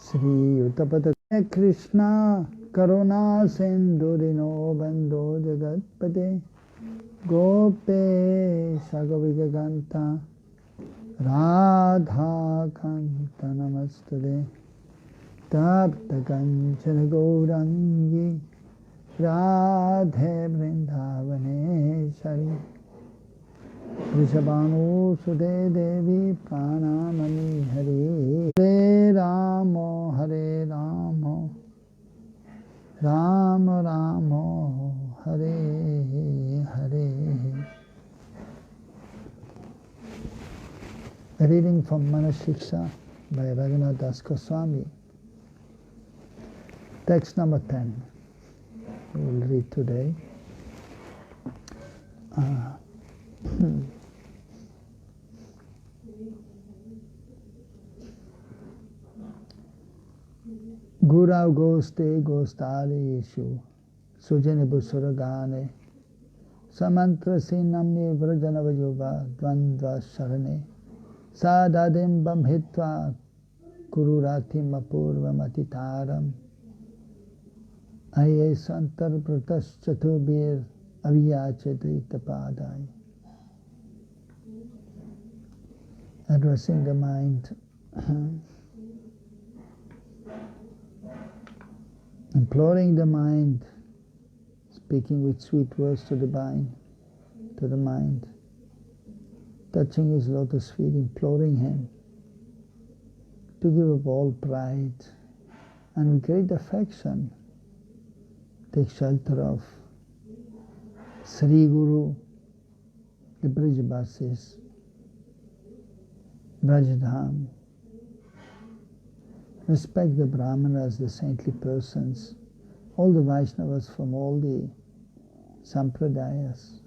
Sri Uttapata Krishna Karuna Sindurino Bando Jagatpate Gope Sagavigaganta Radha Kanta Namaste Tapta Kanchana Gaurangi Radhe Vrindavane Shari Vrishabhanu Sude Devi Pranamani Hari Hare Ramo Hare Ramo Rama Ramo Hare Hare. A reading from Manah Siksha by Raghunath Das Goswami. Text number 10. We will read today. Gurav Goste Gostali Ishu Sujane Busuragane Samantra Sinamni Vrajanavajuva Dvandva Sharane Sadadim Bamhitva Kururatim Apurvamatitaram Aye Santar Pratas Chatubir Avyachadrita Padai. Addressing the mind, imploring the mind, speaking with sweet words to the mind, touching his lotus feet, imploring him to give up all pride and with great affection take shelter of Sri Guru, the Brijbasis, Brajdham. Respect the Brahmanas, the saintly persons, all the Vaishnavas from all the Sampradayas.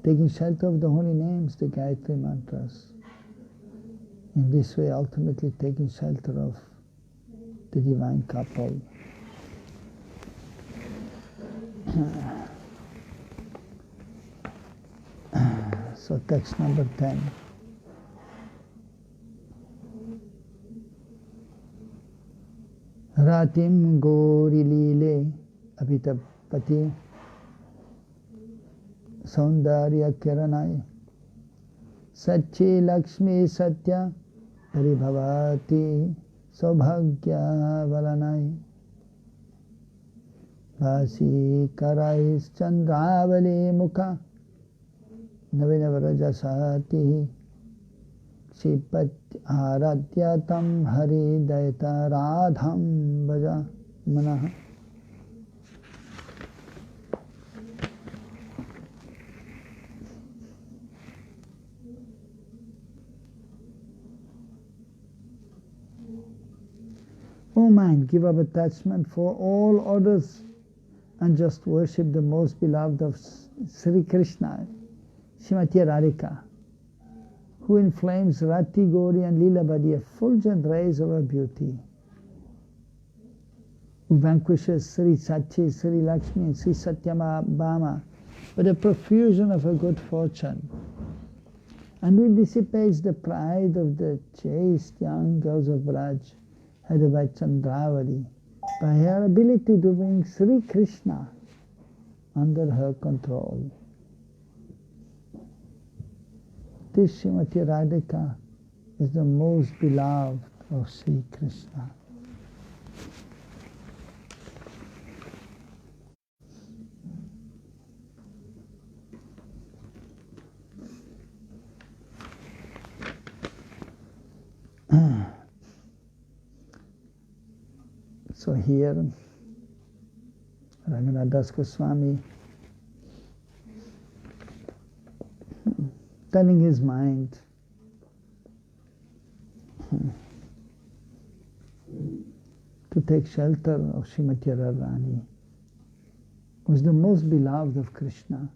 Taking shelter of the holy names, the Gayatri mantras. In this way, ultimately taking shelter of the divine couple. So text number 10. Ratim Gori Lile Abhitapati Saundarya Kiranai Sachi Lakshmi Satya Paribhavati Saubhagya Valanai Vasi Karais Chandravali Mukha Navinavaraja Shipat Aradhyatam Hari Dayata Radham Bhaja Manah. O mind, give up attachment for all others and just worship the most beloved of Sri Krishna, Srimati Radhika, who inflames Rati, Gauri and Leela by the effulgent rays of her beauty, who vanquishes Sri Sachi, Sri Lakshmi and Sri Satyabhama with a profusion of her good fortune, and who dissipates the pride of the chaste young girls of Braj, headed by Chandravali, by her ability to bring Sri Krishna under her control. This Srimati Radhika is the most beloved of Sri Krishna. So here, Raghunath Das Goswami telling his mind to take shelter of Srimati Radharani, who is the most beloved of Krishna.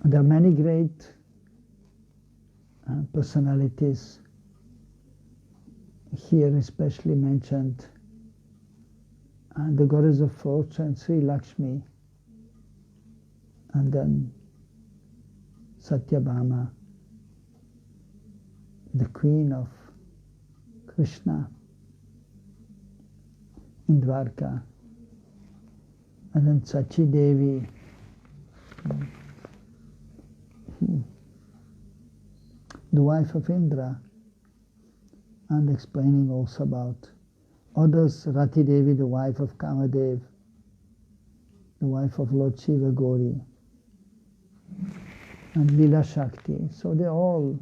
There are many great personalities here, especially mentioned the goddess of fortune, Sri Lakshmi, and then Satyabhama, the queen of Krishna in Dwarka, and then Sachi Devi, the wife of Indra, and explaining also about others, Rati Devi, the wife of Kamadev, the wife of Lord Shiva Gauri, and Lila Shakti. So they're all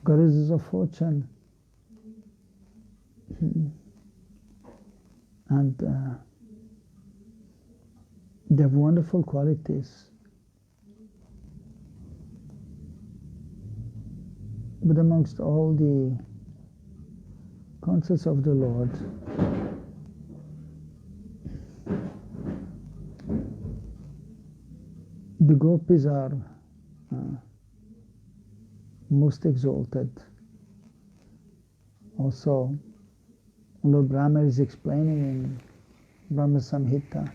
goddesses of fortune. And they have wonderful qualities. But amongst all the concerts of the Lord, the gopis are most exalted. Also, Lord Brahma is explaining in Brahma Samhita,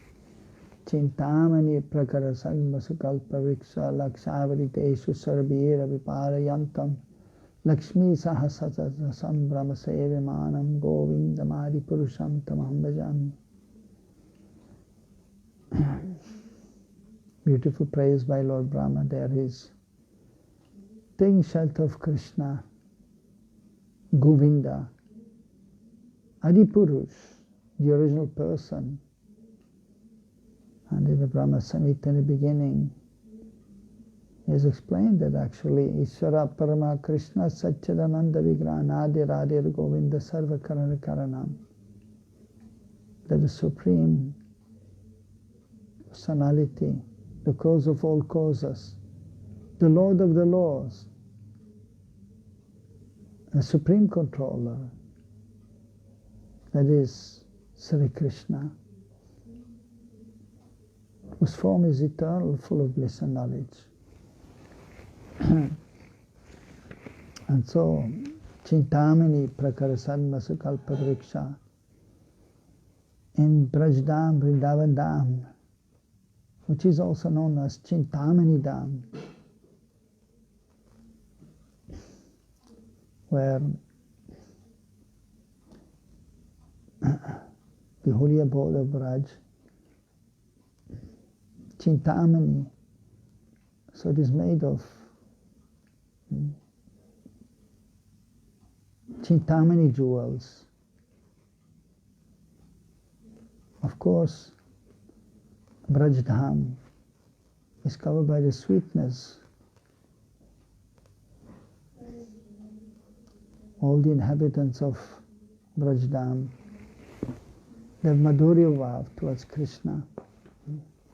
Chintamani prakara sagmasukalpa vriksha lakshavaritesu sarvira viparayantam Lakshmi sahasasam brahma sevimanam govindamadi purusham tamam bhajami. Beautiful praise by Lord Brahma. There is taking shelter of Krishna, Govinda, Adipurush, the original person. And in the Brahma Samhita in the beginning, he has explained that actually Ishvara Parama Krishna Satchidananda Vigraha Nadi Radhir Govinda Sarva Karana Karanam. That the Supreme Personality, the cause of all causes, the Lord of the laws, the Supreme Controller, that is Sri Krishna, whose form is eternal, full of bliss and knowledge. And so, Chintamani Prakarasadma Sukalpa Vriksha in Brajdam, Vrindavan Dham, which is also known as Chintamani Dham, where the holy abode of Braj, Chintamani, so it is made of Chintamani jewels. Of course, Brajdham is covered by the sweetness. All the inhabitants of Brajdham, they have Madhurya Bhav towards Krishna,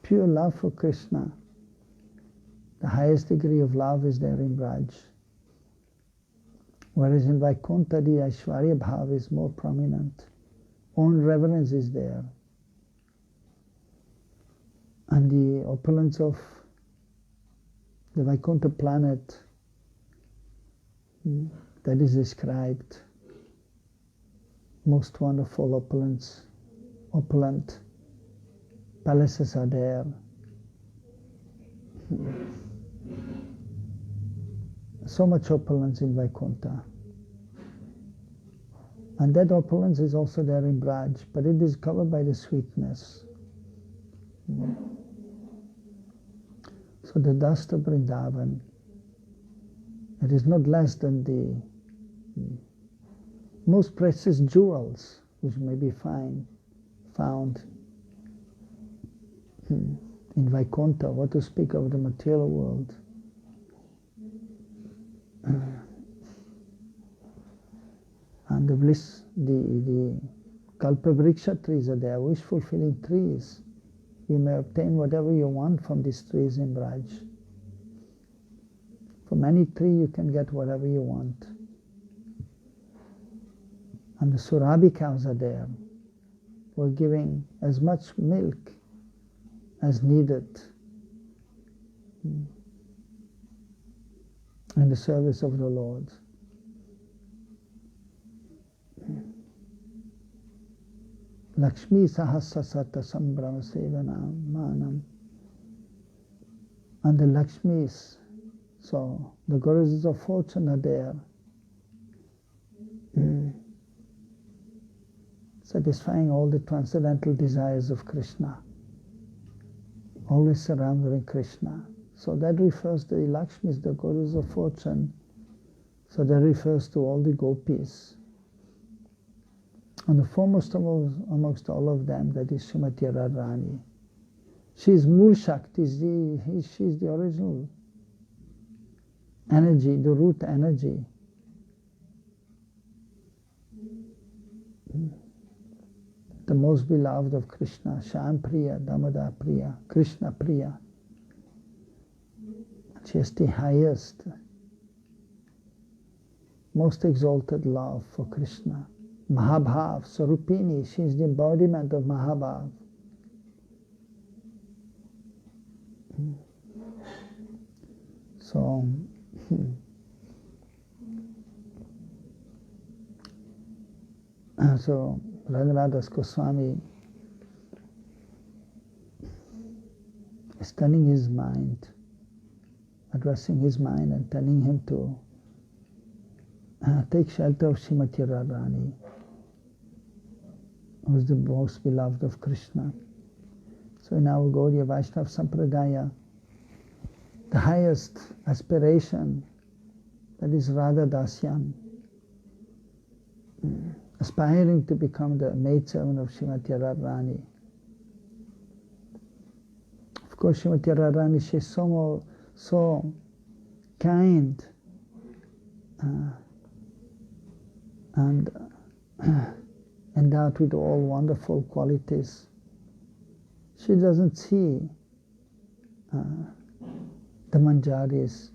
pure love for Krishna. The highest degree of love is there in Braj. Whereas in Vaikuntha, the Aishwarya Bhav is more prominent. Own reverence is there. And the opulence of the Vaikuntha planet that is described, most wonderful opulent palaces are there. So much opulence in Vaikuntha. And that opulence is also there in Braj, but it is covered by the sweetness. So the dust of Vrindavan, it is not less than the most precious jewels which may be found in Vaikuntha, what to speak of the material world. And the bliss, the Kalpavriksha trees are there, wish-fulfilling trees. You may obtain whatever you want from these trees in Braj. From any tree you can get whatever you want. And the Surabhi cows are there. We're giving as much milk as needed in the service of the Lord. Lakshmi Sahasra Sata Sambrama Sevanam Manam. And the Lakshmis, so the goddesses of fortune are there, satisfying all the transcendental desires of Krishna, always surrounding Krishna. So that refers to the Lakshmis, the goddesses of fortune. So that refers to all the gopis. And the foremost amongst all of them, that is Srimati Radharani. She is Mool Shakti, she is the original energy, the root energy. The most beloved of Krishna, Shyam Priya, Damodar Priya, Krishna Priya. She is the highest, most exalted love for Krishna. Mahabhav, Sarupini, she is the embodiment of Mahabhav. So, so Raghunath Goswami is turning his mind, addressing his mind and telling him to take shelter of Srimati Radharani, who is the most beloved of Krishna. So in our Gaudiya Vaishnava Sampradaya, the highest aspiration, that is Radha Dasyam, aspiring to become the maidservant of Srimati Radharani. Of course, Srimati Radharani, she is so kind and endowed with all wonderful qualities. She doesn't see the Manjaris,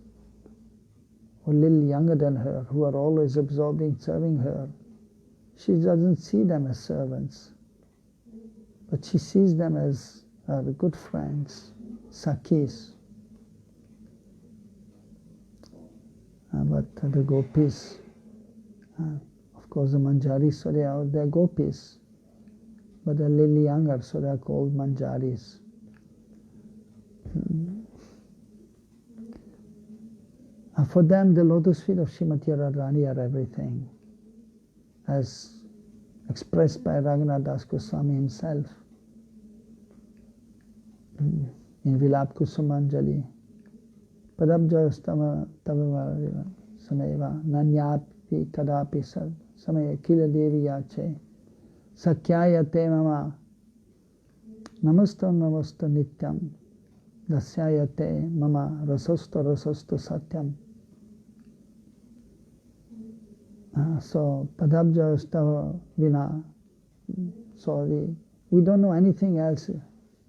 who are a little younger than her, who are always absorbing, serving her. She doesn't see them as servants, but she sees them as good friends, Sakhis. But the gopis, of course the Manjaris, so they are gopis, but they're a little younger, so they are called Manjaris. For them, the lotus feet of Srimati Radharani are everything, as expressed by Raghunath Das Goswami himself in Vilap Kusumanjali. Padabjastama tavava sameva nanyapi kadapi sad samaya kila devi yache sakyaya te mama namastam namastu nityam dasyaya te mama rasastu satyam. So padabjastava vina, so we don't know anything else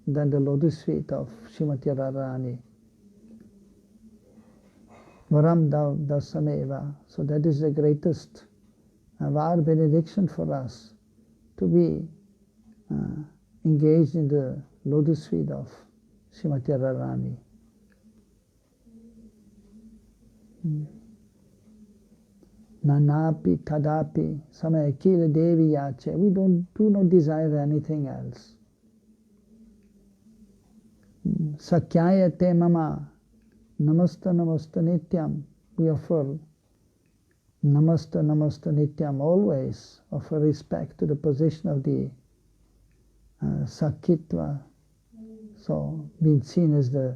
than the lotus feet of Srimati Radharani. Varam dasameva. So that is the greatest var benediction for us, to be engaged in the lotus feet of Srimati Radharani. Nanapi kadapi samaya kila devi yache. We do not desire anything else. Sakyaya te mama namasta nityam. We offer namasta nityam, always offer respect to the position of the Sakhitva. So being seen as the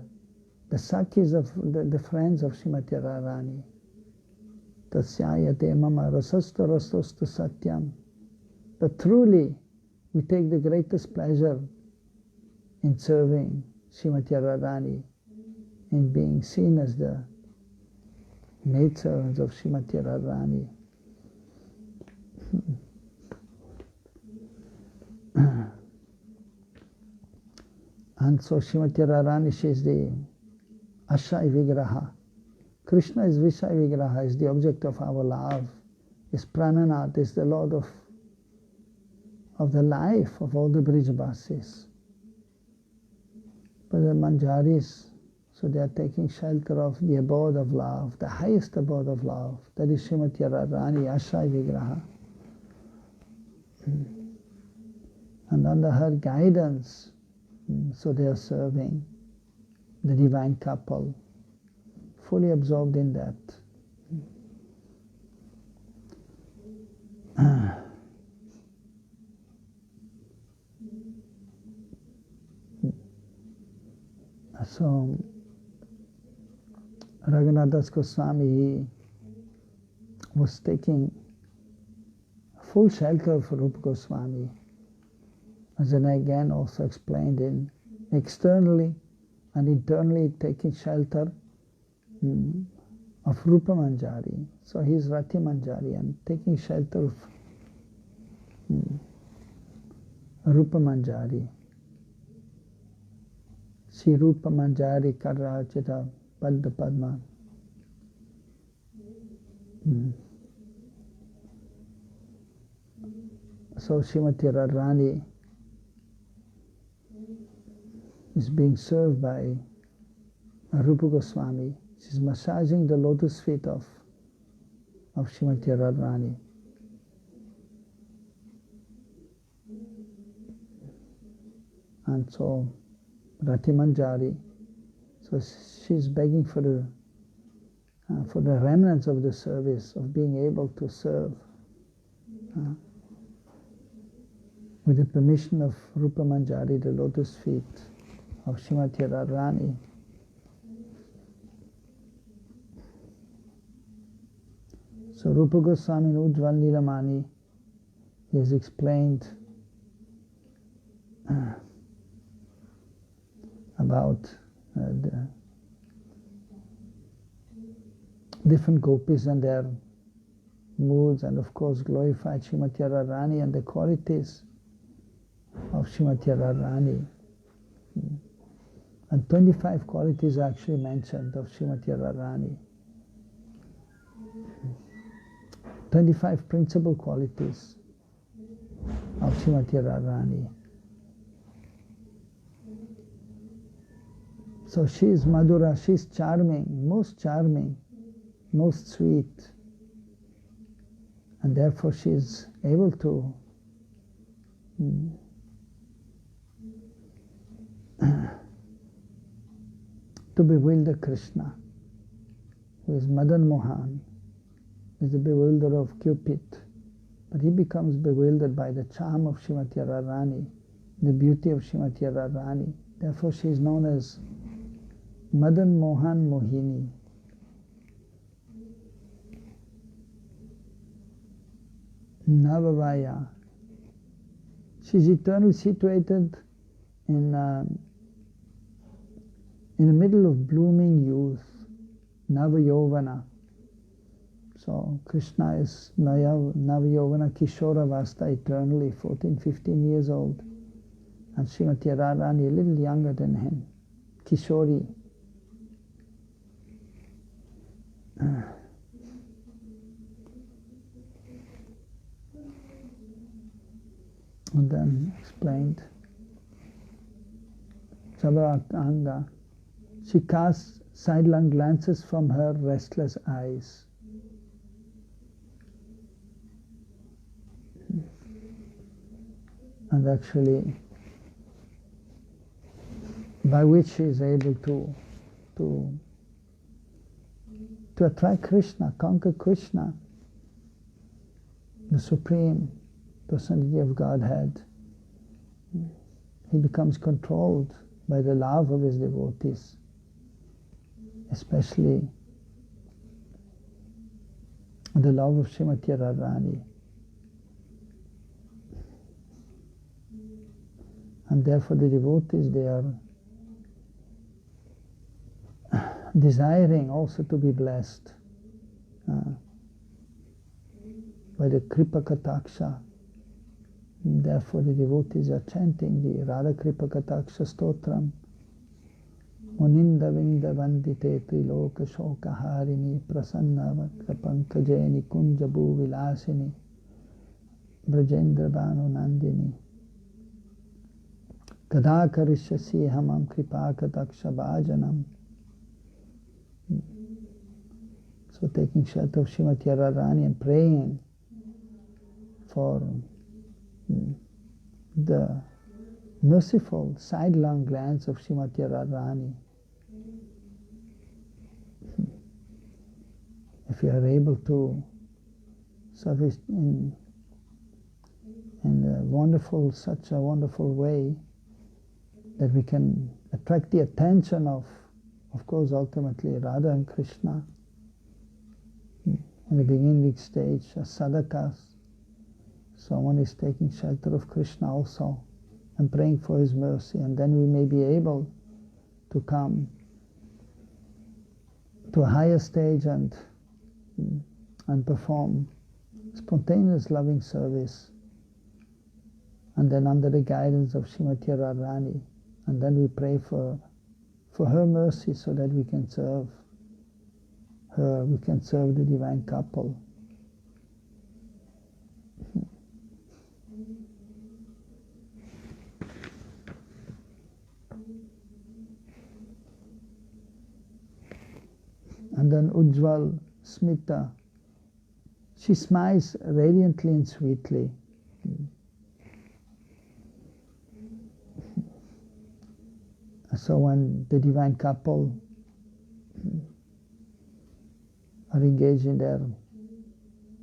Sakhis of the friends of Srimati Radharani. Tasyaya te mama rasastu satyam. But truly, we take the greatest pleasure in serving Srimati Radharani, in being seen as the maidservants of Srimati Radharani. And so Srimati Radharani, she is the Ashai Vigraha. Krishna is Vishai Vigraha, is the object of our love, is Prananath, is the Lord of the life of all the Brijavasis. But the Manjaris, so they are taking shelter of the abode of love, the highest abode of love, that is Srimati Radharani, Ashai Vigraha. and under her guidance, so they are serving the divine couple, fully absorbed in that. So Raghunath Goswami was taking full shelter for Rupa Goswami, as I again also explained, in externally and internally taking shelter of Rupa Manjari. So he is Rati Manjari and taking shelter of Rupa Manjari. Sri Rupa Manjari Karachita Padda Padma. So Srimati Radharani is being served by Rupa Goswami. She's massaging the lotus feet of Srimati Radharani. And so Rati Manjari, so she's begging for the remnants of the service, of being able to serve with the permission of Rupa Manjari, the lotus feet of Srimati Radharani. So Rupa Goswami in Ujjval Nilamani, he has explained about the different gopis and their moods, and of course glorified Srimati Radharani and the qualities of Srimati Radharani. And 25 qualities are actually mentioned of Srimati Radharani. 25 principal qualities of Srimati Radharani. So she is Madhura, she is charming, most sweet. And therefore she is able to bewilder Krishna, who is Madan Mohan, is the bewilderer of Cupid. But he becomes bewildered by the charm of Srimati Radharani, the beauty of Srimati Radharani. Therefore she is known as Madan Mohan Mohini. Navavaya. She is eternally situated in the middle of blooming youth, Navayovana. So Krishna is Navayovana Kishora Vasta, eternally 14, 15 years old. And Srimati Radharani a little younger than him, Kishori. And then explained Sabrakanga. She casts sidelong glances from her restless eyes. And actually, by which she is able to attract Krishna, conquer Krishna, the Supreme Personality of Godhead. He becomes controlled by the love of his devotees, especially the love of Srimati Radharani. And therefore the devotees, they are desiring also to be blessed by the Kripa Kataksha. Therefore the devotees are chanting the Radha Kripa Kataksha Stotram. Muninda Vinda Vandite Triloka Shoka Harini Prasanna Vakra Pankajeni Kunjabu Vilasini Brajendra Banu Nandini Kada Karishyasi Hamam Kripa Kataksha Bhajanam. So taking shelter of Srimati Radharani and praying for the merciful sidelong glance of Srimati Radharani. If you are able to service in a wonderful, such a wonderful way that we can attract the attention of course, ultimately Radha and Krishna. In the beginning stage, as sadhakas, someone is taking shelter of Krishna also and praying for his mercy, and then we may be able to come to a higher stage and perform spontaneous loving service, and then under the guidance of Srimati Radharani, and then we pray for her mercy so that we can serve her, we can serve the divine couple. And then Ujjwal Smita, she smiles radiantly and sweetly. So when the divine couple are engaged in their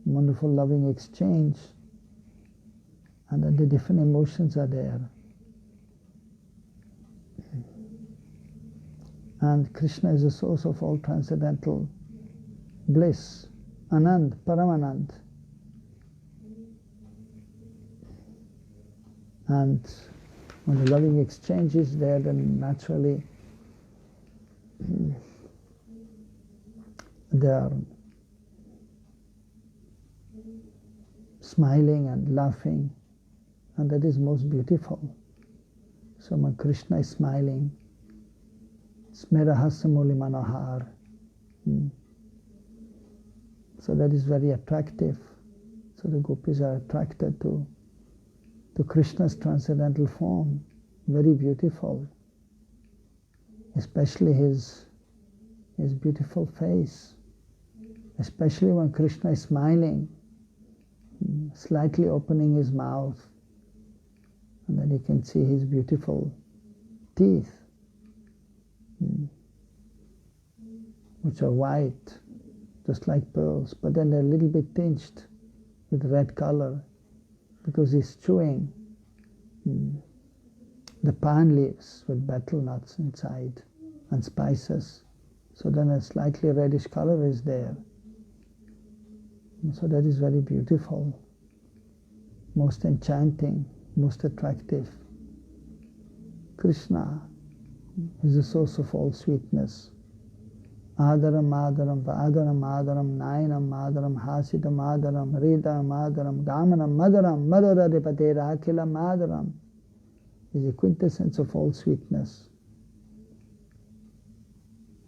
wonderful loving exchange, and then the different emotions are there. And Krishna is the source of all transcendental bliss, Anand, Paramanand. And when the loving exchange is there, then naturally they are smiling and laughing, and that is most beautiful. So when Krishna is smiling, Smerahasamuli Manohar. So that is very attractive. So the gopis are attracted to Krishna's transcendental form, very beautiful, especially his beautiful face, especially when Krishna is smiling, slightly opening his mouth, and then you can see his beautiful teeth, which are white, just like pearls, but then they're a little bit tinged with red color, because he's chewing the pan leaves with betel nuts inside and spices. So then a slightly reddish color is there. So that is very beautiful, most enchanting, most attractive. Krishna is the source of all sweetness. Adaram Madaram, Vadaram Madaram, Nayanam Madaram, Hasitam Madaram, Rita Madaram, Gamanam Madaram, Madhuraripatera Akila Madaram is the quintessence of all sweetness.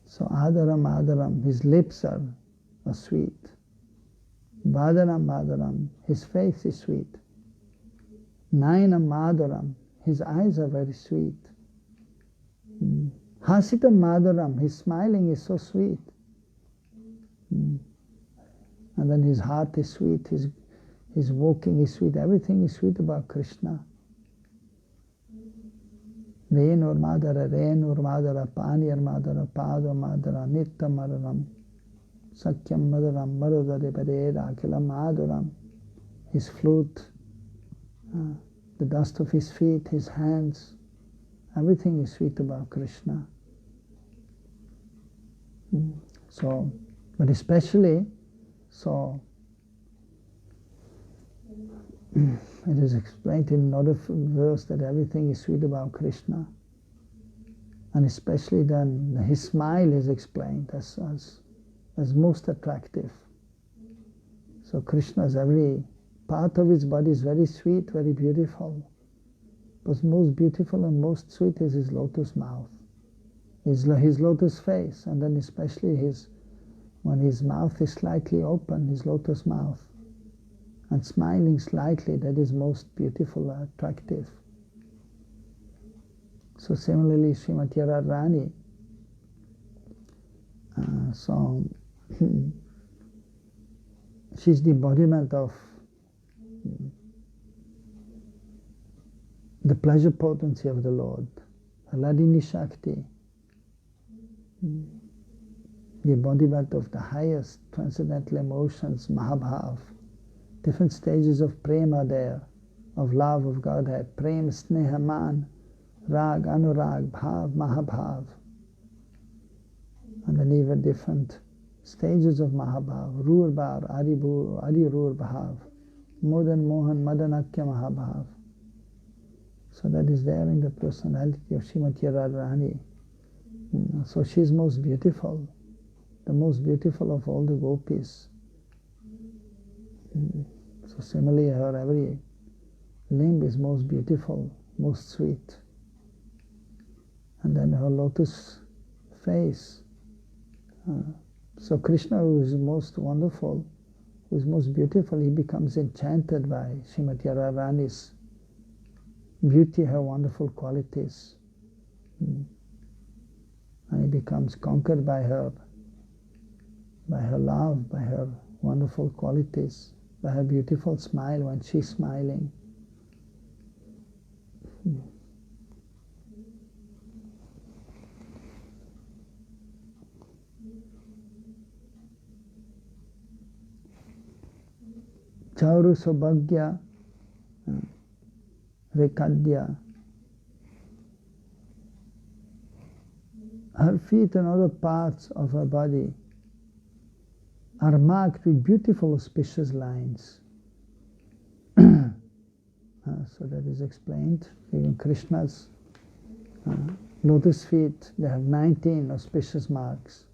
So Adaram Madaram, his lips are sweet. Vadaram Madaram, his face is sweet. Nayanam Madaram, his eyes are very sweet. Hasitam Madhuram, his smiling is so sweet. And then his heart is sweet, his walking is sweet, everything is sweet about Krishna. Renur Madhara, Panir Madhara, Pada Madhara, Nitta Madharam, Sakyam Madharam, Marudari Padera, Akila Madhuram, his flute, the dust of his feet, his hands, everything is sweet about Krishna. So, but especially, so it is explained in another verse that everything is sweet about Krishna, and especially then his smile is explained as most attractive. So Krishna's every part of his body is very sweet, very beautiful. But most beautiful and most sweet is his lotus mouth, his lotus face, and then especially when his mouth is slightly open, his lotus mouth, and smiling slightly, that is most beautiful, attractive. So similarly, Srimati Radharani, she's the embodiment of the pleasure potency of the Lord, Hladini Shakti, the embodiment of the highest transcendental emotions, Mahabhav. Different stages of prema there, of love of Godhead, prem, sneha, man, rag, anurag, bhav, mahabhav. And then even different stages of Mahabhav, Rurbar, Aribur, Arirur Bhav, Modan Mohan, Madanakya Mahabhav. So that is there in the personality of Srimati Radharani. So she is most beautiful, the most beautiful of all the gopis. So similarly, her every limb is most beautiful, most sweet. And then her lotus face. So Krishna, who is most wonderful, who is most beautiful, he becomes enchanted by Srimati Radharani's beauty, her wonderful qualities. And he becomes conquered by her love, by her wonderful qualities, by her beautiful smile when she's smiling. Chauru Sobhagya Rekadya. Her feet and other parts of her body are marked with beautiful auspicious lines. So that is explained. Even Krishna's lotus feet, they have 19 auspicious marks.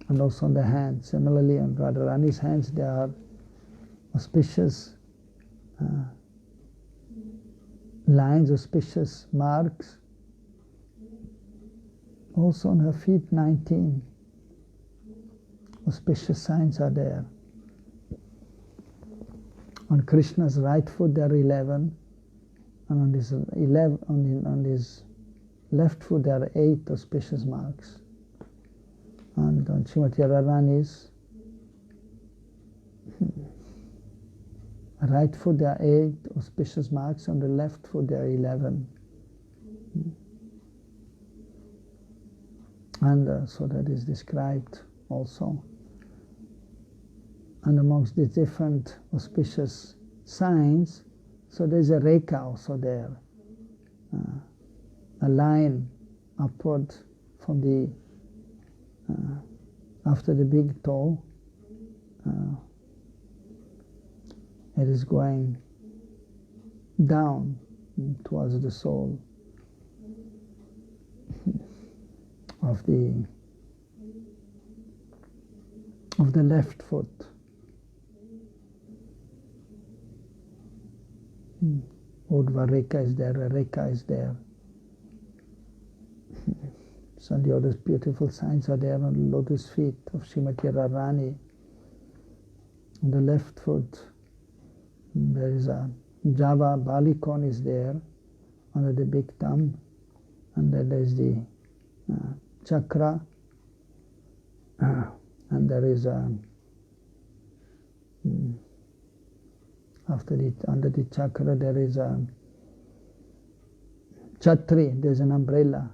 And also on the hands. Similarly, on Radharani's hands, there are auspicious lines, auspicious marks. Also on her feet, 19 auspicious signs are there. On Krishna's right foot there are 11, and on his on his left foot there are 8 auspicious marks. And on Srimati Radharani's right foot there are 8 auspicious marks, on the left foot there are 11. And so that is described also. And amongst the different auspicious signs, so there's a rekha also there, a line upward from the, after the big toe, it is going down towards the sole of the left foot. Urdhva rekha is there, a rekha is there. So the other beautiful signs are there on the lotus feet of Srimati Radharani. On the left foot, there is a Java Balikon is there under the big thumb, and then there is the chakra, and there is a under the chakra there is a chhatri, there is an umbrella,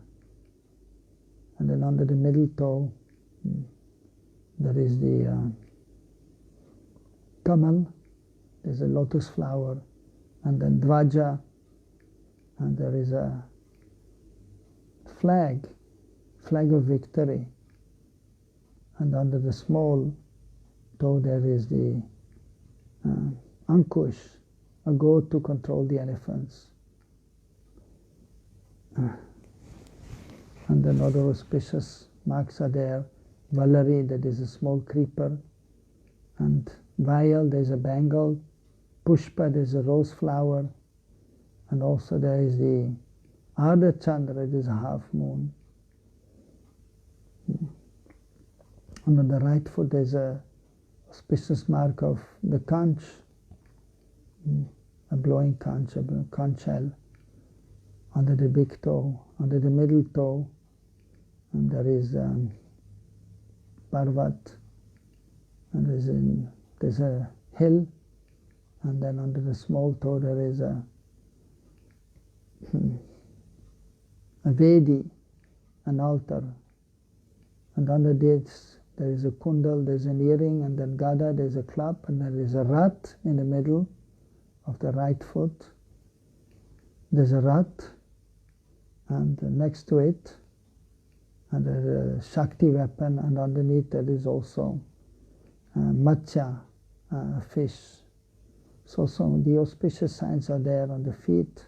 and then under the middle toe there is the kamal, there is a lotus flower, and then dvaja, and there is a flag of victory, and under the small toe there is the Ankush, a goat to control the elephants. And then other auspicious marks are there. Valari, that is a small creeper. And Vayal, there is a bangle. Pushpa, there is a rose flower. And also there is the Ardha Chandra, it is a half moon. And on the right foot there is a auspicious mark of the conch, a blowing conch, a conch shell, under the big toe, under the middle toe, and there is Parvat, and there's a hill, and then under the small toe there is a a Vedi, an altar. And under this, there is a kundal, there's an earring, and then gada, there's a club, and there is a rat in the middle of the right foot. There's a rat, and next to it, and there's a Shakti weapon, and underneath there is also matsya, fish. So some of the auspicious signs are there on the feet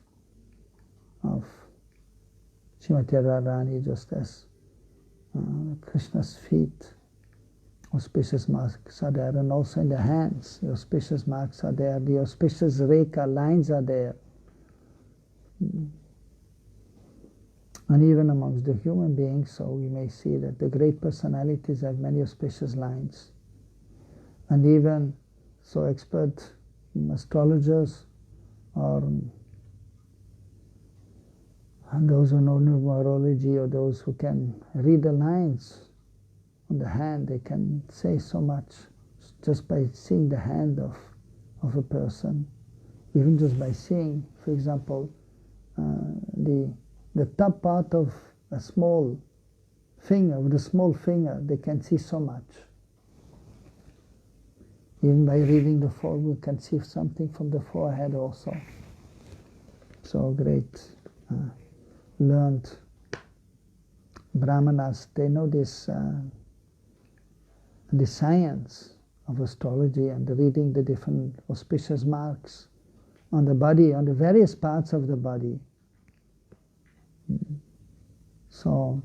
of Srimati Radharani, just as Krishna's feet. Auspicious marks are there, and also in the hands, the auspicious marks are there, the auspicious rekha lines are there. And even amongst the human beings, so we may see that the great personalities have many auspicious lines. And even so expert astrologers or and those who know numerology, or those who can read the lines on the hand, they can say so much just by seeing the hand of a person. Even just by seeing, for example, the top part of a small finger, with a small finger, they can see so much. Even by reading the forehead, we can see something from the forehead also. So great learned brahmanas, they know this the science of astrology and reading the different auspicious marks on the body, on the various parts of the body. So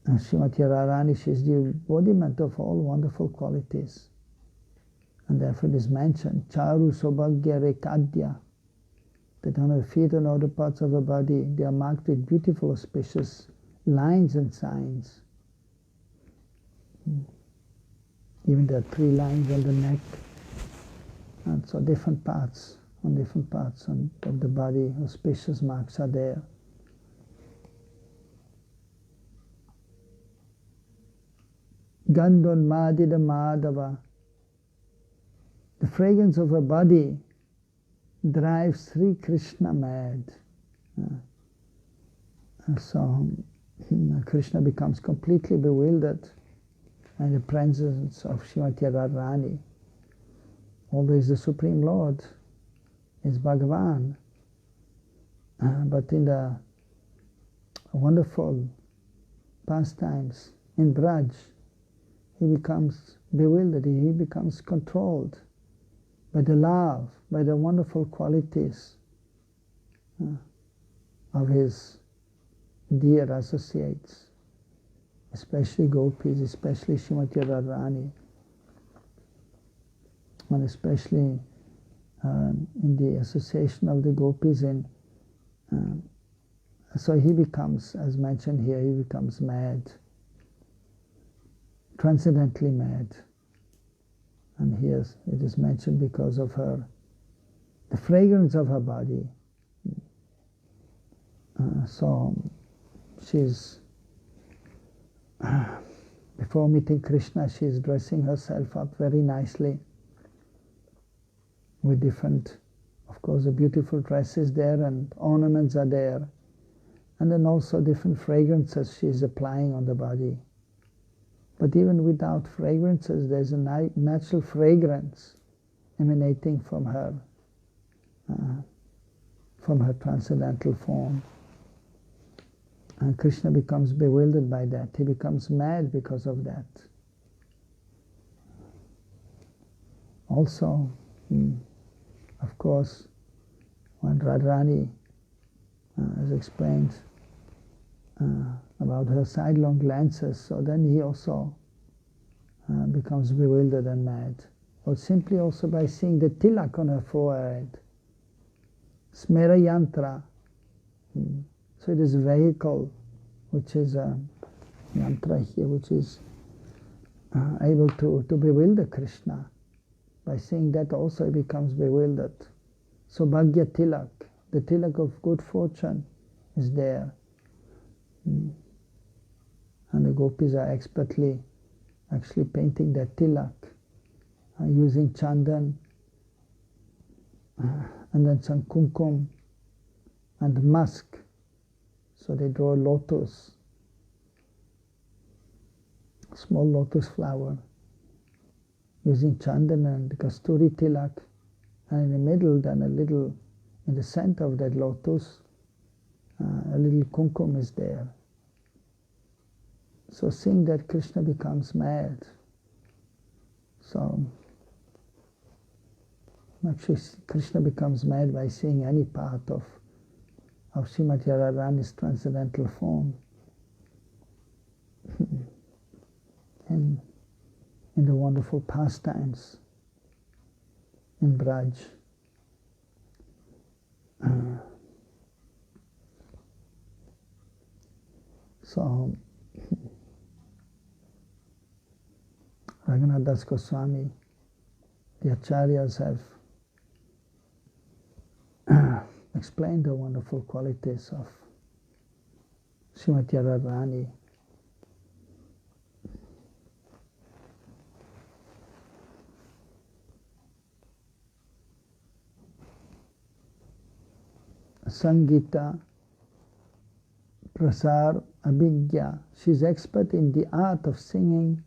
Srimati Radharani, she is the embodiment of all wonderful qualities. And therefore it is mentioned, Charu Sobhagya Rekadya, that on her feet and other parts of her body, they are marked with beautiful auspicious lines and signs. Even there are 3 lines on the neck, and so different parts of the body, auspicious marks are there. Gandhon Madhida Madhava, the fragrance of her body drives Sri Krishna mad. So Krishna becomes completely bewildered in the presence of Srimati Radharani. Although he is the Supreme Lord, is Bhagavan, but in the wonderful pastimes in Braj, he becomes bewildered, he becomes controlled by the love, by the wonderful qualities of his dear associates, especially gopis, especially Srimati Radharani, and especially in the association of the gopis. So he becomes, as mentioned here, he becomes mad, transcendently mad. And here it is mentioned because of her, the fragrance of her body. So she's, before meeting Krishna, she is dressing herself up very nicely with different, of course, the beautiful dresses there and ornaments are there. And then also different fragrances she is applying on the body. But even without fragrances, there's a natural fragrance emanating from her transcendental form. And Krishna becomes bewildered by that. He becomes mad because of that. Also, of course, when Radharani has explained about her sidelong glances, so then he also becomes bewildered and mad. Or simply also by seeing the tilak on her forehead, smera yantra. So it is a vehicle, which is a yantra here, which is able to bewilder Krishna. By seeing that also he becomes bewildered. So bhagya tilak, the tilak of good fortune, is there. And the gopis are expertly actually painting that tilak, using chandan, and then some kumkum and musk. So they draw a lotus, small lotus flower, using chandana and kasturi tilak, and in the middle, then a little, in the center of that lotus, a little kumkum is there. So seeing that, Krishna becomes mad. So actually Krishna becomes mad by seeing any part of Srimati Radharani's transcendental form in the wonderful pastimes in Braj. So Raghunath Das Goswami, the Acharyas have explained the wonderful qualities of Srimati Radharani. Sangita, Prasar, Abhigya. She's expert in the art of singing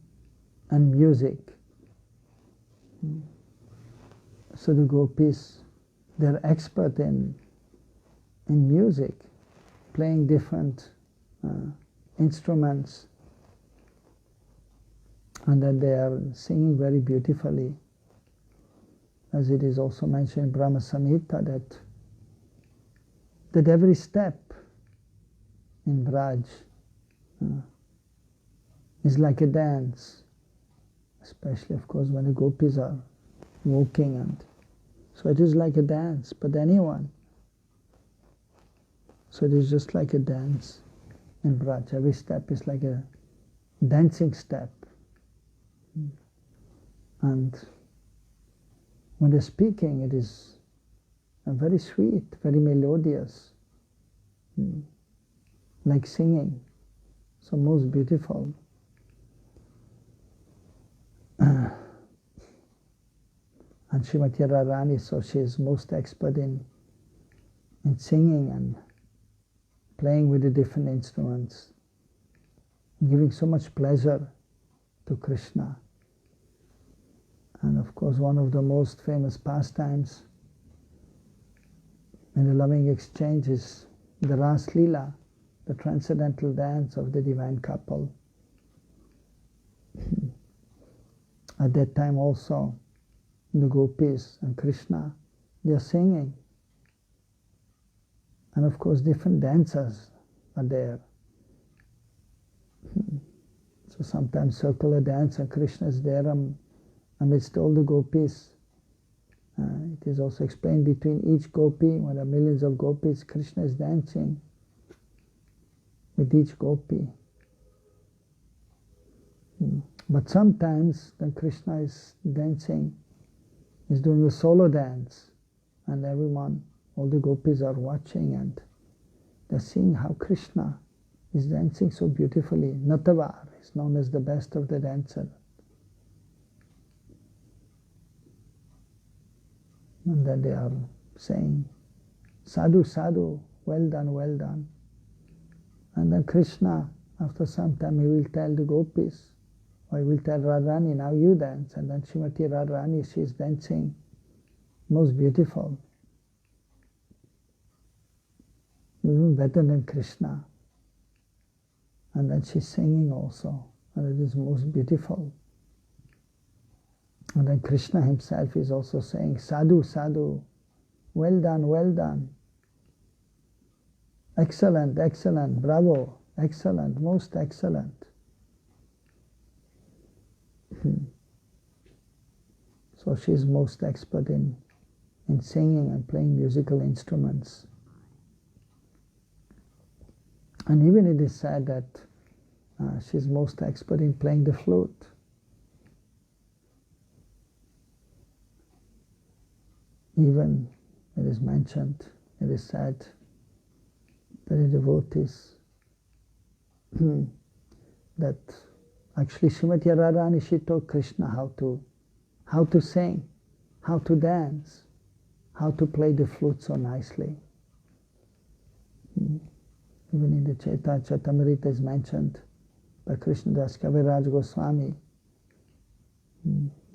and music. So the gopis, they're expert in music, playing different instruments, and that they are singing very beautifully. As it is also mentioned in Brahma Samhita, that every step in Braj is like a dance, especially of course when the gopis are walking, and so it is like a dance, but anyone. So it is just like a dance in Braj. Every step is like a dancing step. And when they're speaking, it is very sweet, very melodious, like singing, so most beautiful. And Srimati Radharani, so she is most expert in singing and playing with the different instruments, giving so much pleasure to Krishna. And of course, one of the most famous pastimes in the loving exchange is the Ras Leela, the transcendental dance of the divine couple. At that time also, the gopis and Krishna, they are singing. And of course, different dancers are there. So sometimes circular dance, and Krishna is there amidst all the gopis. It is also explained between each gopi, when there are millions of gopis, Krishna is dancing with each gopi. But sometimes then Krishna is dancing, is doing a solo dance, and everyone, all the gopis are watching, and they're seeing how Krishna is dancing so beautifully. Natavar is known as the best of the dancers. And then they are saying, sadhu, sadhu, well done, well done. And then Krishna, after some time, he will tell the gopis, or he will tell Radharani, now you dance. And then Srimati Radharani, she is dancing, most beautiful, even better than Krishna. And then she's singing also, and it is most beautiful. And then Krishna himself is also saying, sadhu, sadhu, well done, well done. Excellent, excellent, bravo, excellent, most excellent. So she's most expert in singing and playing musical instruments. And even it is said that she's most expert in playing the flute. Even it is mentioned, it is said that the devotees that actually Srimati Radharani, she taught Krishna how to sing, how to dance, how to play the flute so nicely. Even in the Chaitamrita is mentioned by Krishnadas Kaviraj Goswami,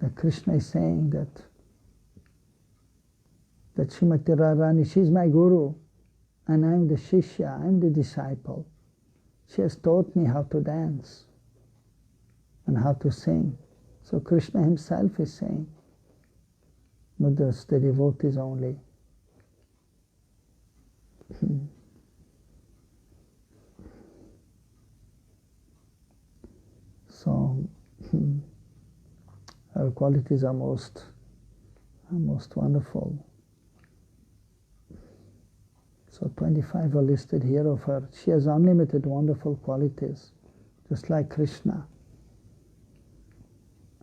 that Krishna is saying that Srimati Radharani, she is my guru, and I am the Shishya, I am the disciple. She has taught me how to dance and how to sing. So Krishna himself is saying, not just the devotees only. So her qualities are most wonderful. So 25 are listed here of her. She has unlimited wonderful qualities, just like Krishna.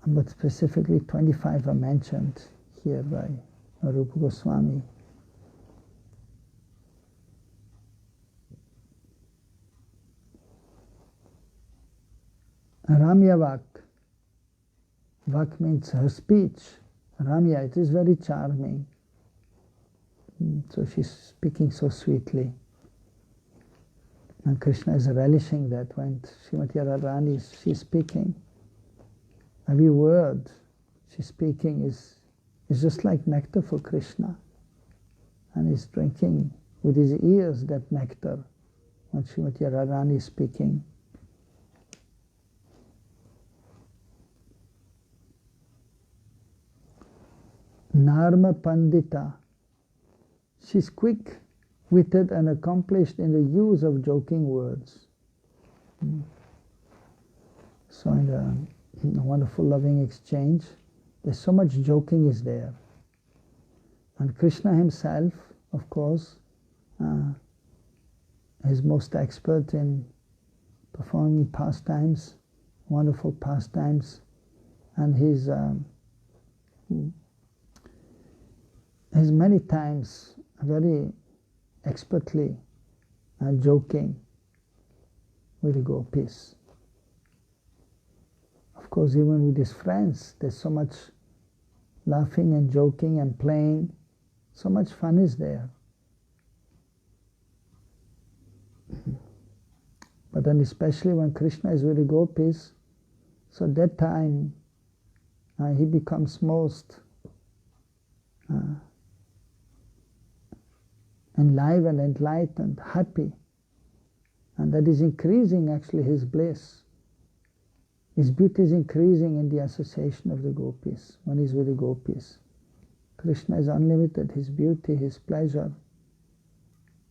But specifically 25 are mentioned here by Rupa Goswami. Ramya Vak. Vak means her speech. Ramya, it is very charming. So she's speaking so sweetly. And Krishna is relishing that when Srimati Radharani she's speaking. Every word she's speaking is just like nectar for Krishna. And he's drinking with his ears that nectar when Srimati Radharani is speaking. Narma Pandita. She's quick-witted and accomplished in the use of joking words. So in the wonderful loving exchange, there's so much joking is there. And Krishna himself, of course, is most expert in performing pastimes, wonderful pastimes, and he's many times very expertly joking with the gopis. Of course, even with his friends, there's so much laughing and joking and playing. So much fun is there. But then especially when Krishna is with the gopis, so at that time he becomes most enlivened, enlightened, happy. And that is increasing actually his bliss. His beauty is increasing in the association of the gopis, when he's with the gopis. Krishna is unlimited, his beauty, his pleasure.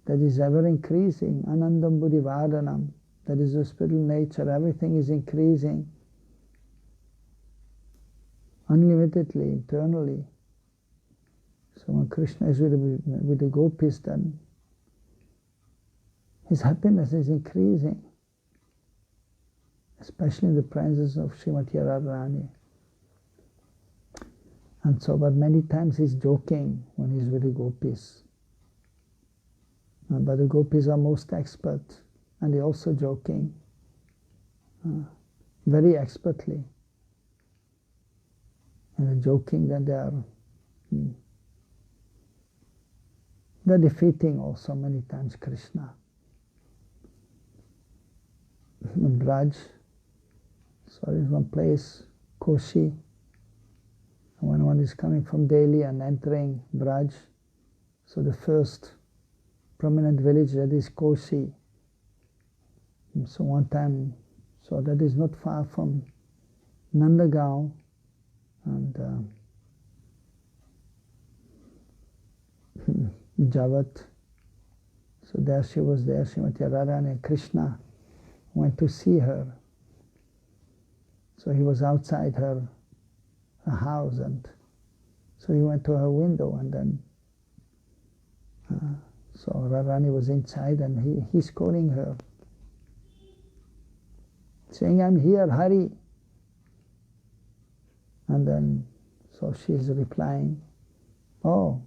That is ever increasing. Anandam buddhivardhanam. That is the spiritual nature. Everything is increasing unlimitedly, eternally. So when Krishna is with the gopis, then his happiness is increasing, especially in the presence of Srimati Radharani. And so, but many times he's joking when he's with the gopis. But the gopis are most expert, and they're also joking very expertly. And they're joking that they're defeating also many times Krishna. In Braj, so there's one place, Koshi, when one is coming from Delhi and entering Braj, so the first prominent village that is Koshi. So one time, so that is not far from Nandagaon, and Javat. So there she was there, Srimati Radharani, and Krishna went to see her. So he was outside her house, and so he went to her window, and then so Radharani was inside, and he's calling her, saying, "I'm here, hurry." And then so she's replying, "Oh,"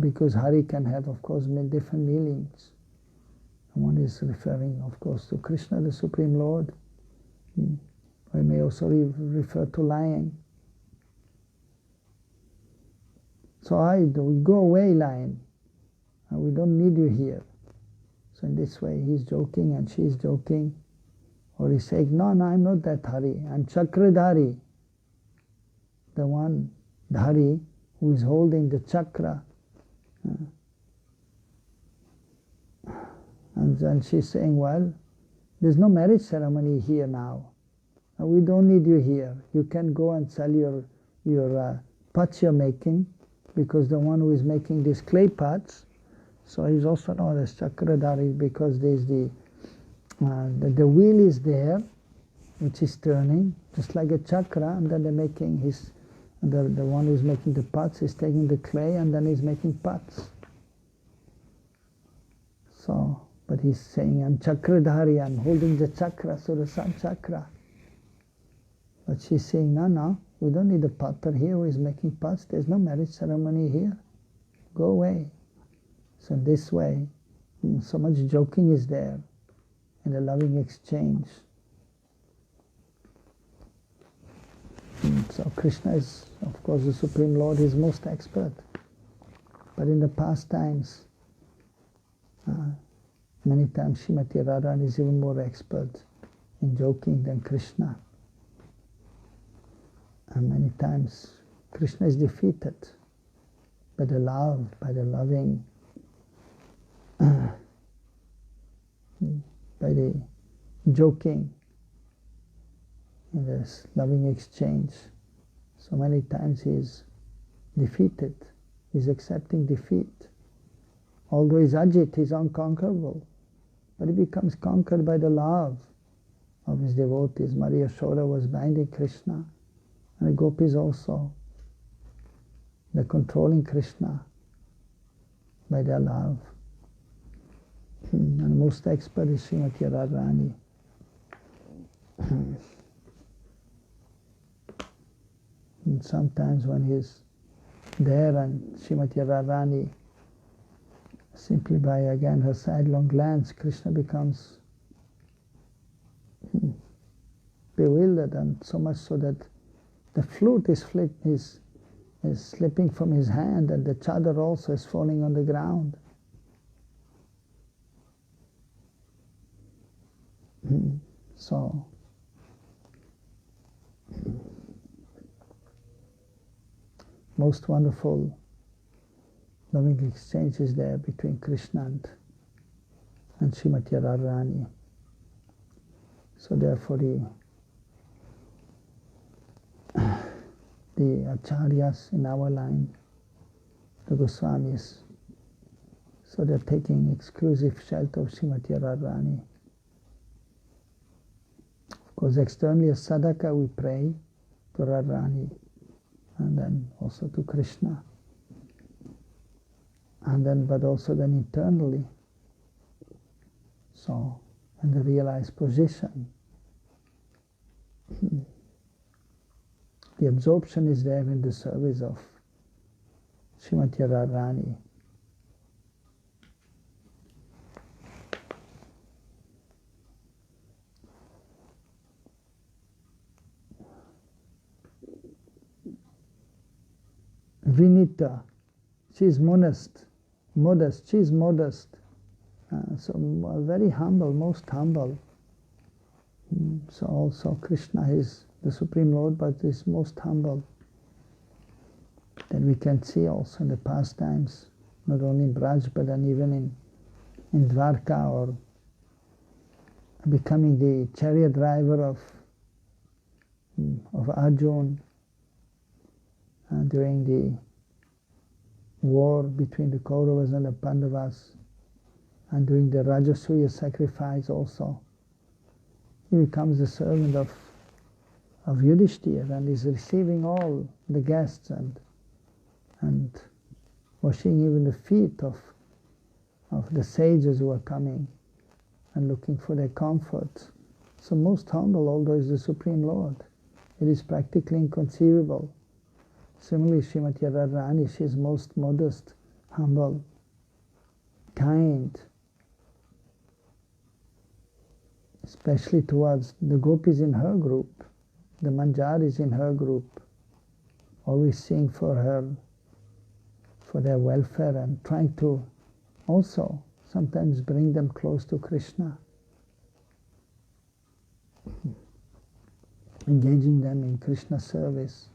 because Hari can have, of course, many different meanings. And one is referring, of course, to Krishna, the Supreme Lord. We may also refer to lion. So we go away, lion. We don't need you here. So in this way he's joking and she's joking. Or he's saying, no, I'm not that Hari, I'm Chakradhari. The one Dhari who is holding the chakra. And then she's saying, well, there's no marriage ceremony here now. We don't need you here. You can go and sell your pots you're making, because the one who is making these clay pots, so he's also known as Chakradhari, because there's the wheel is there, which is turning, just like a chakra, and then they're making the one who's making the pots is taking the clay and then he's making pots. So, but he's saying, I'm Chakradhari, I'm holding the chakra, so the sun chakra. But she's saying, no, we don't need a potter here who is making pots, there's no marriage ceremony here. Go away. So in this way, so much joking is there in the loving exchange. So Krishna is, of course, the Supreme Lord, is most expert. But in the past times, many times Srimati Radharani is even more expert in joking than Krishna. And many times Krishna is defeated by the love, by the loving, by the joking in this loving exchange. So many times he is defeated, he is accepting defeat. Although he's Ajit, he's unconquerable, but he becomes conquered by the love of his devotees. Maria Yashoda was binding Krishna, and the gopis also. They're controlling Krishna by their love. And the most expert is Srimati Radharani. And sometimes when he's there and Srimati Radharani, simply by again her sidelong glance, Krishna becomes bewildered, and so much so that the flute is slipping from his hand, and the chadar also is falling on the ground. So most wonderful loving exchange is there between Krishna and Srimati Radharani. So therefore the acharyas in our line, the Goswamis, so they're taking exclusive shelter of Srimati Radharani. Of course, externally as sadhaka we pray to Radharani, and then also to Krishna, and then but also then internally. So, in the realized position, the absorption is there in the service of Srimati Radharani. Vinita, she is modest, she is modest. So very humble, most humble. So also Krishna is the Supreme Lord, but is most humble. Then we can see also in the past times, not only in Braj, but then even in Dwarka, or becoming the chariot driver of Arjuna during the war between the Kauravas and the Pandavas, and during the Rajasuya sacrifice also. He becomes the servant of Yudhishthira and is receiving all the guests and washing even the feet of the sages who are coming and looking for their comfort. So most humble, although he is the Supreme Lord. It is practically inconceivable. Similarly, Srimati Radharani, she is most modest, humble, kind, especially towards the gopis in her group, the manjaris in her group, always seeing for their welfare and trying to also sometimes bring them close to Krishna, engaging them in Krishna service,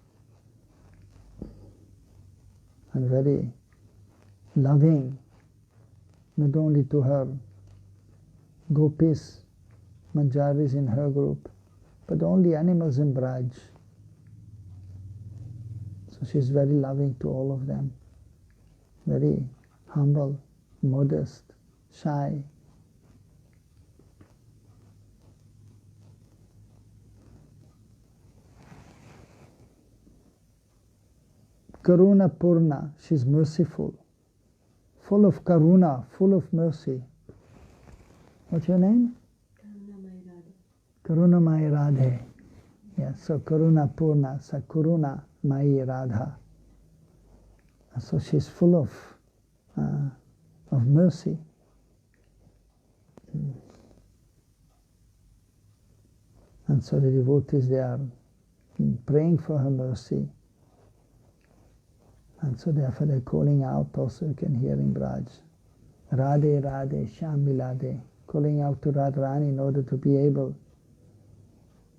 and very loving, not only to her gopis, manjaris in her group, but all the animals in Braj. So she's very loving to all of them, very humble, modest, shy. Karuna Purna, she's merciful, full of karuna, full of mercy. What's your name? Karuna Mai Radhe. Yeah, so Karuna Purna, so Karuna Mai Radha. So she's full of mercy. And so the devotees, they are praying for her mercy. And so therefore they're calling out, also you can hear in Braj, Radhe Radhe Shyam Milade, calling out to Radharani in order to be able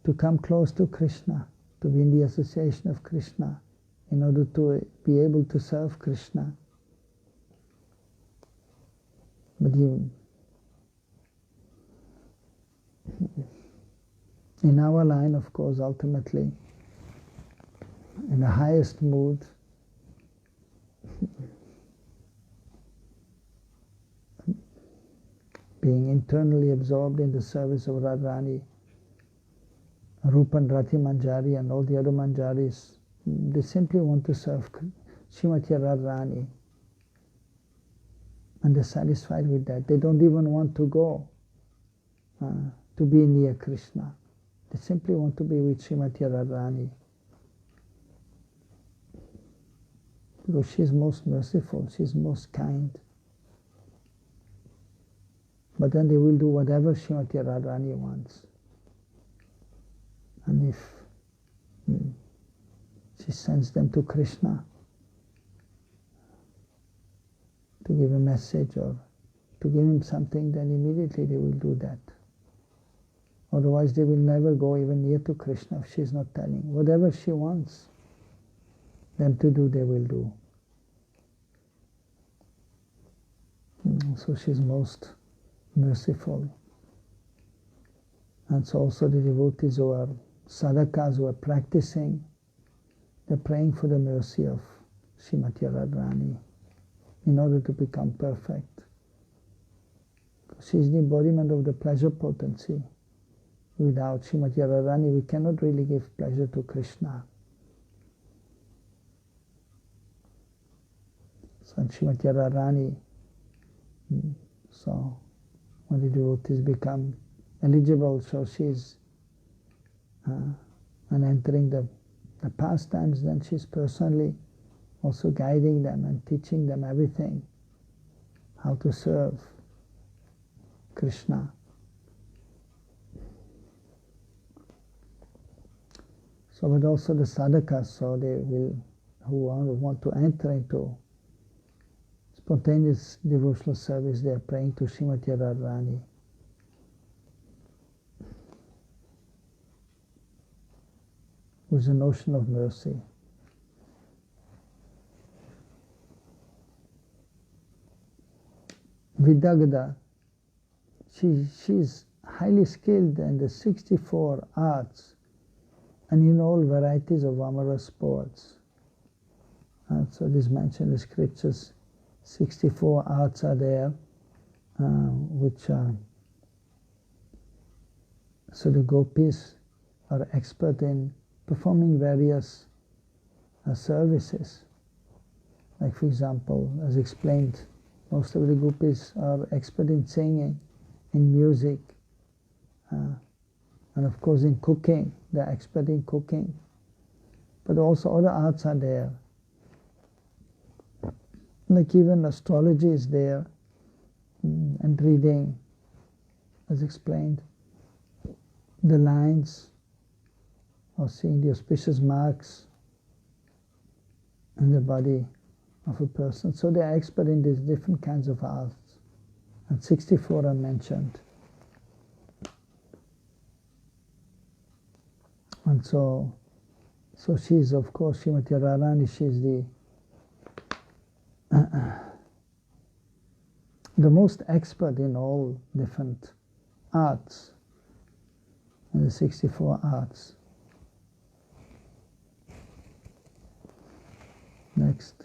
to come close to Krishna, to be in the association of Krishna, in order to be able to serve Krishna. But in our line, of course, ultimately, in the highest mood, being internally absorbed in the service of Radharani, Rupa and Rati Manjari and all the other Manjaris, they simply want to serve Srimati Radharani. And they're satisfied with that. They don't even want to go to be near Krishna. They simply want to be with Srimati Radharani. Because she's most merciful, she's most kind. But then they will do whatever Srimati Radharani wants. And if she sends them to Krishna to give a message or to give him something, then immediately they will do that. Otherwise they will never go even near to Krishna if she's not telling. Whatever she wants them to do, they will do. So she's most merciful. And so also the devotees who are sadhakas, who are practicing, they're praying for the mercy of Srimati Radharani in order to become perfect. She's the embodiment of the pleasure potency. Without Srimati Radharani, we cannot really give pleasure to Krishna. So Srimati Radharani, so when the devotees become eligible, so she's and entering the pastimes, then she's personally also guiding them and teaching them everything, how to serve Krishna. So, but also the sadhakas, so they will, who want to enter into spontaneous devotional service, they are praying to Srimati Radharani. With the notion of mercy. Vidagda, she's highly skilled in the 64 arts and in all varieties of Amara sports. And so this mentioned in the scriptures, 64 arts are there, which are, so the gopis are expert in performing various services. Like for example, as explained, most of the gopis are expert in singing, in music, and of course in cooking. They're expert in cooking. But also other arts are there. Like even astrology is there, and reading, as explained, the lines, or seeing the auspicious marks in the body of a person. So they are expert in these different kinds of arts. and 64 are mentioned. And so she's, of course, Srimati Radharani, she's the most expert in all different arts, in the 64 arts. Next.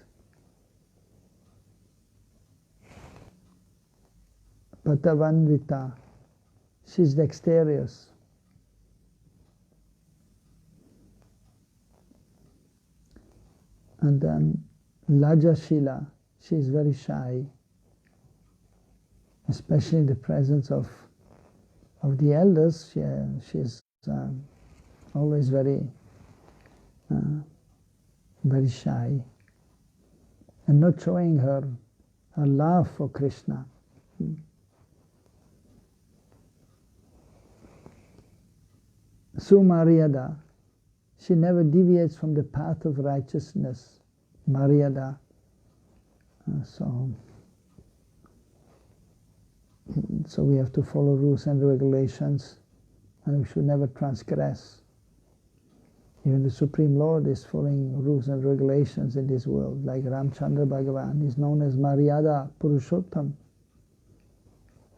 Patavanvita, she's dexterous. And then Lajashila, she is very shy, especially in the presence of the elders. She is always very shy, and not showing her love for Krishna. Sumaryada, she never deviates from the path of righteousness. Maryada. So we have to follow rules and regulations, and we should never transgress. Even the Supreme Lord is following rules and regulations in this world, like Ramchandra Bhagavan is known as Maryada Purushottam,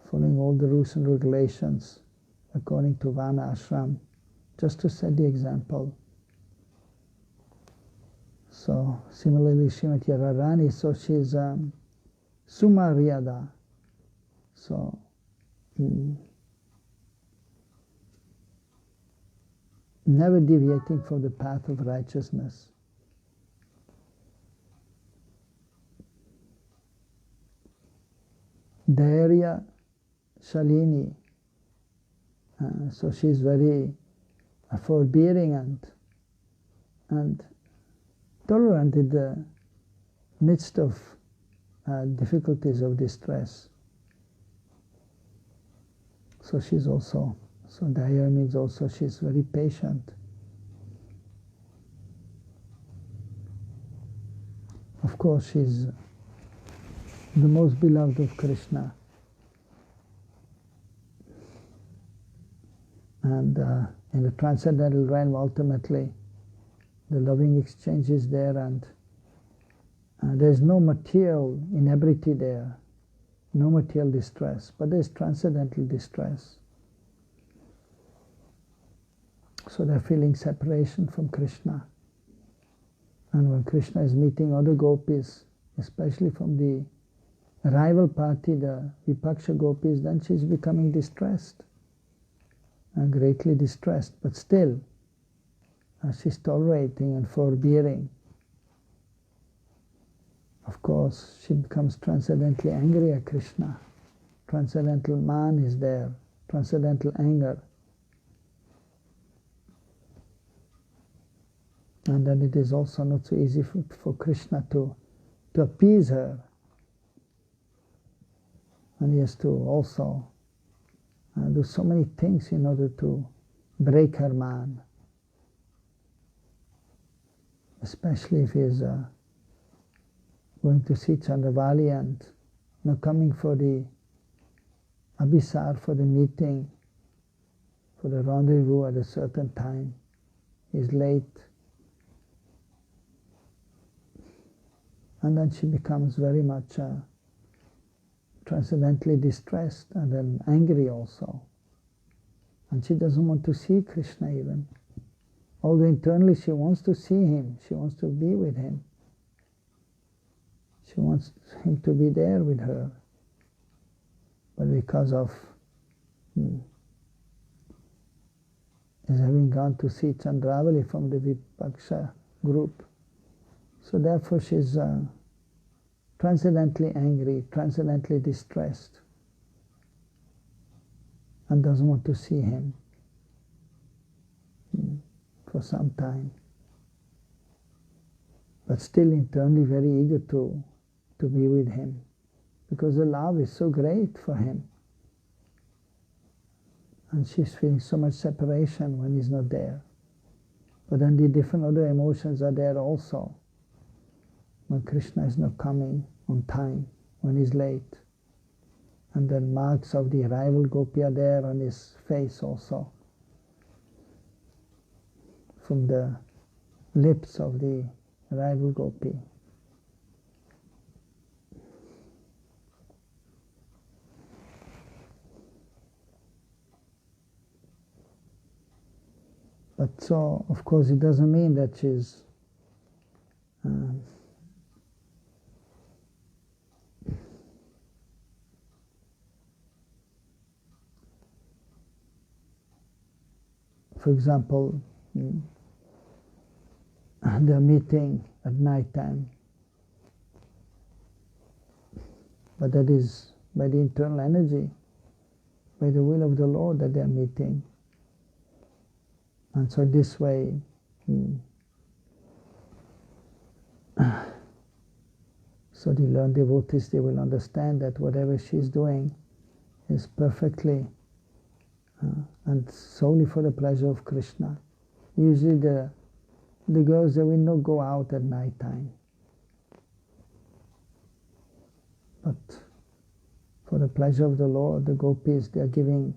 following all the rules and regulations according to Vana Ashram, just to set the example. So similarly, Srimati Radharani, so she's Sumaryada. So never deviating from the path of righteousness. Dhairya Shalini, so she's very forbearing and tolerant in the midst of difficulties of distress. So she's also, so Dhairya means also she's very patient. Of course, she's the most beloved of Krishna. And in the transcendental realm, ultimately, the loving exchange is there, and there's no material inebriety there, no material distress, but there's transcendental distress. So they're feeling separation from Krishna. And when Krishna is meeting other gopis, especially from the rival party, the Vipaksha gopis, then she's becoming distressed, and greatly distressed, but still she's tolerating and forbearing. Of course, she becomes transcendently angry at Krishna. Transcendental man is there, transcendental anger. And then it is also not so easy for Krishna to appease her. And he has to also do so many things in order to break her man. Especially if he is going to see Chandravali and not coming for the abhisar, for the meeting, for the rendezvous at a certain time. He's late. And then she becomes very much transcendently distressed and then angry also. And she doesn't want to see Krishna even. Although internally she wants to see him, she wants to be with him. She wants him to be there with her. But because of his having gone to see Chandravali from the Vipaksha group, so therefore she's transcendently angry, transcendently distressed, and doesn't want to see him for some time. But still internally very eager to be with him, because the love is so great for him. And she's feeling so much separation when he's not there. But then the different other emotions are there also. When Krishna is not coming on time, when he's late, And then marks of the rival gopi are there on his face also, from the lips of the rival gopi. But so, of course, it doesn't mean that she's for example, they're meeting at night time, but that is by the internal energy, by the will of the Lord that they're meeting. And so this way, so the learned devotees, they will understand that whatever she's doing is perfectly and solely for the pleasure of Krishna. Usually the girls, they will not go out at night time, but for the pleasure of the Lord, the gopis, they are giving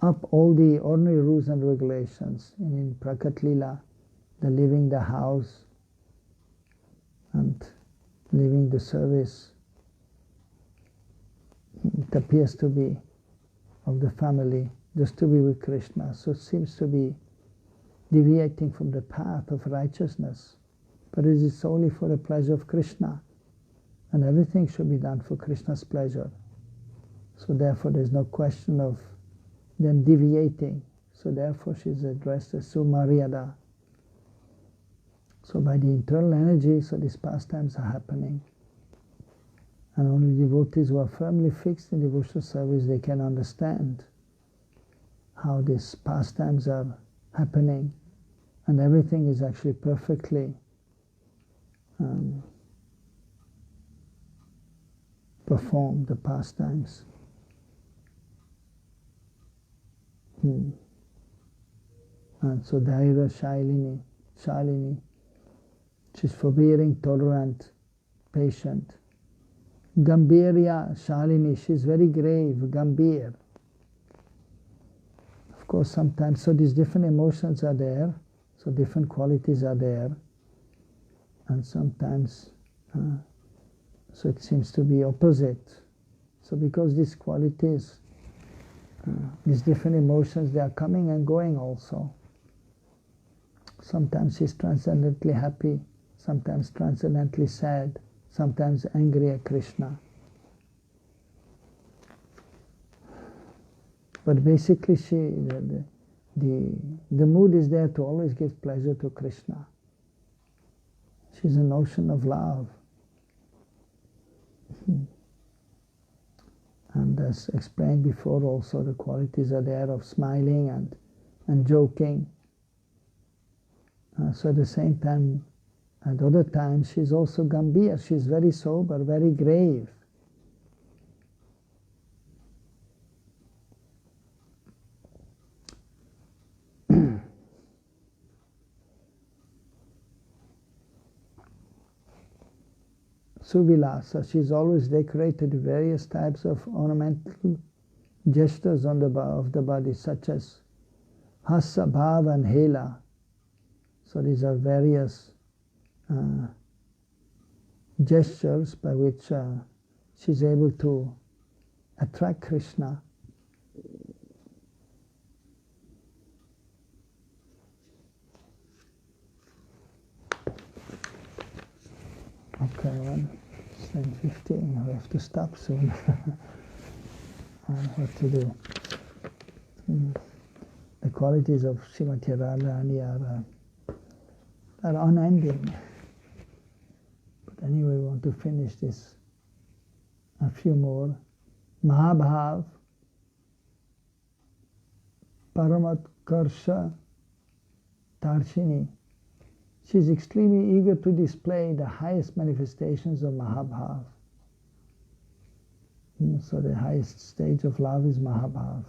up all the ordinary rules and regulations. In Prakat Lila, they're leaving the house and leaving the service. It appears to be of the family, just to be with Krishna. So it seems to be deviating from the path of righteousness. But it is solely for the pleasure of Krishna. And everything should be done for Krishna's pleasure. So therefore there's no question of them deviating. So therefore she's addressed as Sumaryada. So by the internal energy, so these pastimes are happening. And only devotees who are firmly fixed in devotional service, they can understand how these pastimes are happening. And everything is actually perfectly performed, the pastimes. And so Dhaira Shalini, she's forbearing, tolerant, patient. Gambhirya Shalini, she's very grave, Gambhir. Of course, sometimes, so these different emotions are there, so different qualities are there, and sometimes, so it seems to be opposite. So because these qualities, these different emotions, they are coming and going also. Sometimes she's transcendently happy, sometimes transcendently sad, sometimes angry at Krishna. But basically the mood is there to always give pleasure to Krishna. She's an ocean of love. And as explained before also, the qualities are there of smiling and joking. So at the same time, at other times, she's also Gambhir. She's very sober, very grave. Suvilasa, she's always decorated with various types of ornamental gestures on of the body, such as Hasa, Bhava and Hela. So these are various gestures by which she's able to attract Krishna. Okay, 10:15, we have to stop soon. What to do? The qualities of Srimati Radharani are unending. But anyway, we want to finish this. A few more. Mahabhav, Paramatkarsha, Tarshini. She's extremely eager to display the highest manifestations of Mahabhav. So the highest stage of love is Mahabhav.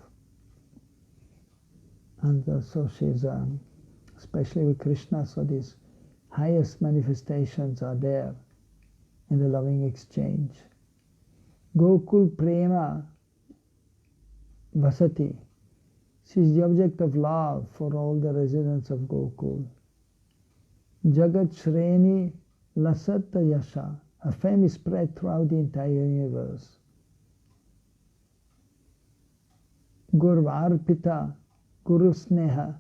And so she's, especially with Krishna, so these highest manifestations are there in the loving exchange. Gokul Prema Vasati. She is the object of love for all the residents of Gokul. Jagat Shreni Lasata Yasha. Her fame is spread throughout the entire universe. Gurvarpita Guru Sneha.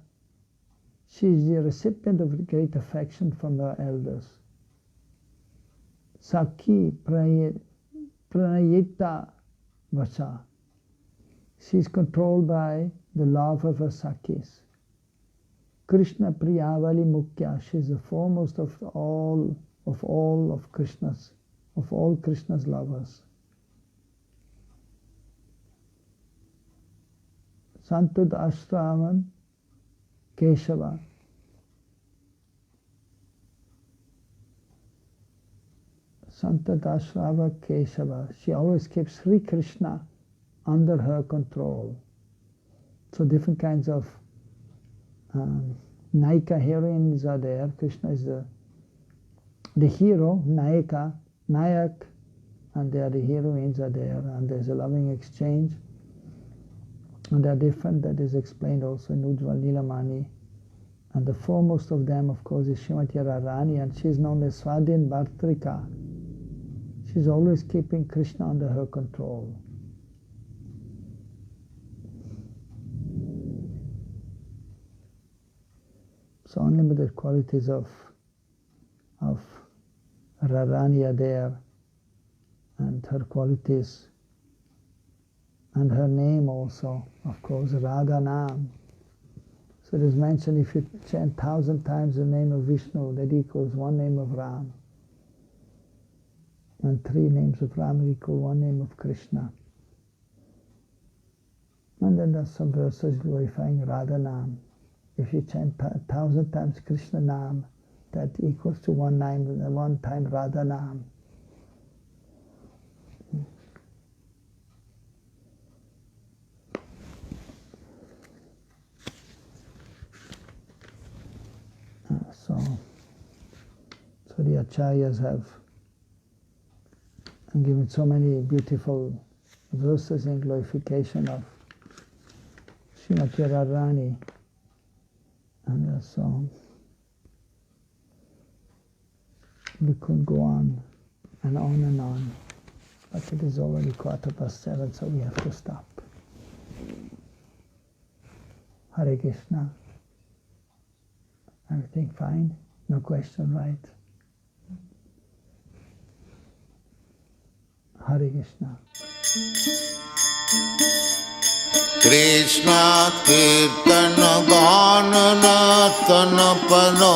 She is the recipient of great affection from her elders. Sakhi Pranayita Vasha. She is controlled by the love of her Sakhis. Krishna Priyavali Mukhya. She is the foremost of all Krishna's lovers. Santud Ashraman Keshava. Santud Ashrava Keshava. She always keeps Sri Krishna under her control. So different kinds of Naika heroines are there. Krishna is the hero, Naika, Nayak, and there the heroines are there, and there's a loving exchange. And they are different, that is explained also in Ujjwal Nilamani. And the foremost of them, of course, is Srimati Radharani, and she is known as Swadhin Bhartrika. She's always keeping Krishna under her control. So unlimited qualities of Radharani are there, and her qualities, and her name also, of course, Radha Nam. So it is mentioned, if you chant 1,000 times the name of Vishnu, that equals one name of Ram. And 3 names of Ram equal one name of Krishna. And then there's some verses glorifying Radha Nam. If you chant 1,000 times Krishna Nam, that equals to one time Radha Nam. So the Acharyas have given so many beautiful verses in glorification of Srimati Radharani, and so we could go on and on and on, but it is already 7:15, so we have to stop. Hare Krishna. Everything fine? No question, right? Hare Krishna. Krishna Kirtana Gana Natana Pano